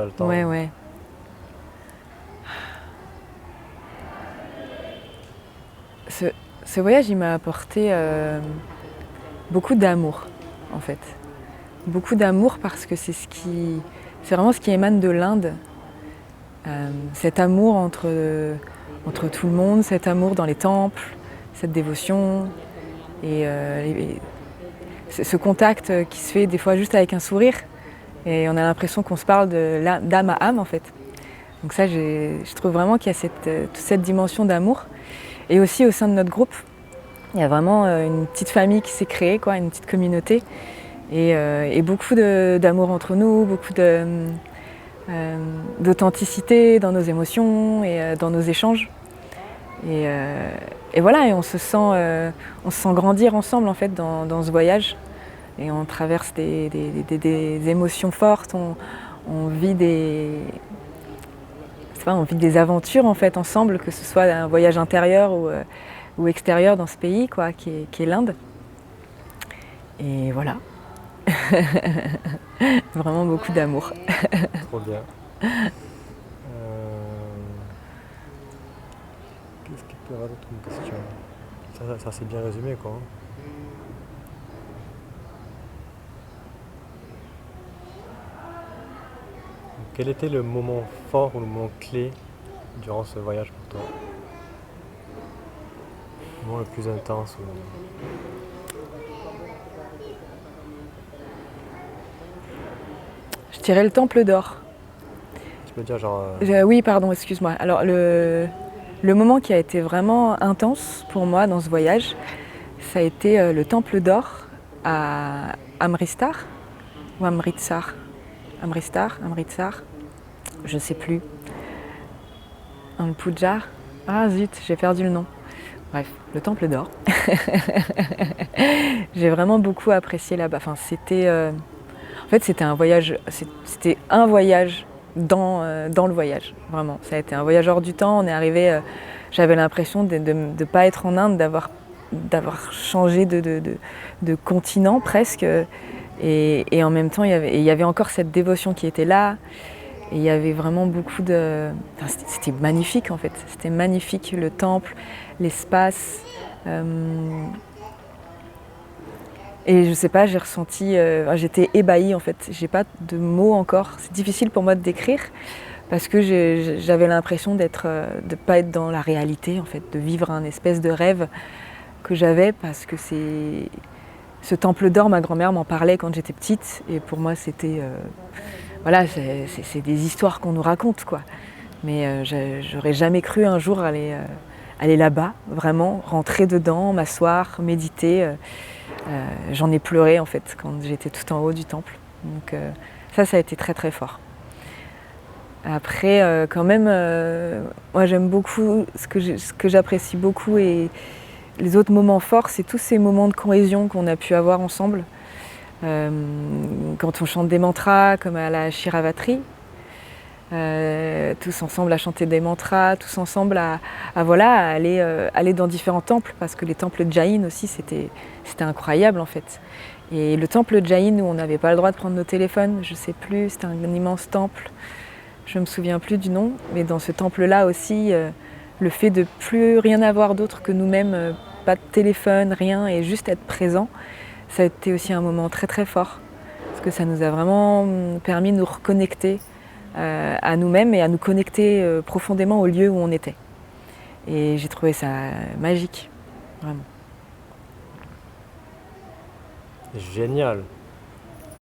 le temps. Ouais, ouais. Ce, ce voyage, il m'a apporté beaucoup d'amour, en fait. Beaucoup d'amour parce que c'est vraiment ce qui émane de l'Inde. Cet amour entre tout le monde, cet amour dans les temples, cette dévotion et ce contact qui se fait des fois juste avec un sourire et on a l'impression qu'on se parle d'âme à âme en fait. Donc ça, je trouve vraiment qu'il y a toute cette dimension d'amour. Et aussi au sein de notre groupe, il y a vraiment une petite famille qui s'est créée, quoi, une petite communauté et beaucoup d'amour entre nous, beaucoup d'authenticité dans nos émotions et dans nos échanges. Et, euh, et voilà, et on se sent grandir ensemble en fait dans ce voyage. Et on traverse des émotions fortes, on vit on vit des aventures en fait ensemble, que ce soit un voyage intérieur ou extérieur dans ce pays quoi, qui est l'Inde. Et voilà, vraiment beaucoup d'amour. Trop bien. Qu'est-ce qu'il peut y avoir d'autre comme question? Ça c'est bien résumé quoi, hein. Quel était le moment fort ou le moment clé durant ce voyage pour toi? Le moment le plus intense ou... Je dirais le Temple d'Or. Tu peux dire genre... Oui, pardon, excuse-moi. Alors le moment qui a été vraiment intense pour moi dans ce voyage, ça a été le Temple d'Or à Amritsar ou Amritsar. Amritsar, je ne sais plus. Un Pujar. Ah zut, j'ai perdu le nom. Bref, le Temple d'Or. J'ai vraiment beaucoup apprécié là-bas. Enfin, en fait, c'était un voyage dans le voyage, vraiment. Ça a été un voyage hors du temps. On est arrivé, j'avais l'impression de ne pas être en Inde, d'avoir changé de continent presque. Et en même temps, il y avait encore cette dévotion qui était là. Et il y avait vraiment beaucoup de... Enfin, c'était magnifique en fait. C'était magnifique, le temple, l'espace. Et je sais pas, j'ai ressenti... j'étais ébahie en fait. J'ai pas de mots encore. C'est difficile pour moi de décrire parce que j'avais l'impression de pas être dans la réalité en fait, de vivre un espèce de rêve que j'avais parce que c'est... Ce temple d'or, ma grand-mère m'en parlait quand j'étais petite et pour moi c'était... voilà, c'est des histoires qu'on nous raconte, quoi. Mais j'aurais jamais cru un jour aller là-bas, vraiment, rentrer dedans, m'asseoir, méditer. J'en ai pleuré, en fait, quand j'étais tout en haut du temple. Donc ça a été très très fort. Après, quand même, moi j'aime beaucoup, ce que j'apprécie beaucoup et les autres moments forts, c'est tous ces moments de cohésion qu'on a pu avoir ensemble. Quand on chante des mantras comme à la Shiravatri, tous ensemble à chanter des mantras, tous ensemble à aller dans différents temples, parce que les temples Jain aussi c'était incroyable en fait. Et le temple Jain où on n'avait pas le droit de prendre nos téléphones, je sais plus, c'était un immense temple, je me souviens plus du nom, mais dans ce temple-là aussi, le fait de plus rien avoir d'autre que nous-mêmes, pas de téléphone, rien, et juste être présent, ça a été aussi un moment très très fort, parce que ça nous a vraiment permis de nous reconnecter à nous-mêmes et à nous connecter profondément au lieu où on était. Et j'ai trouvé ça magique, vraiment. Génial.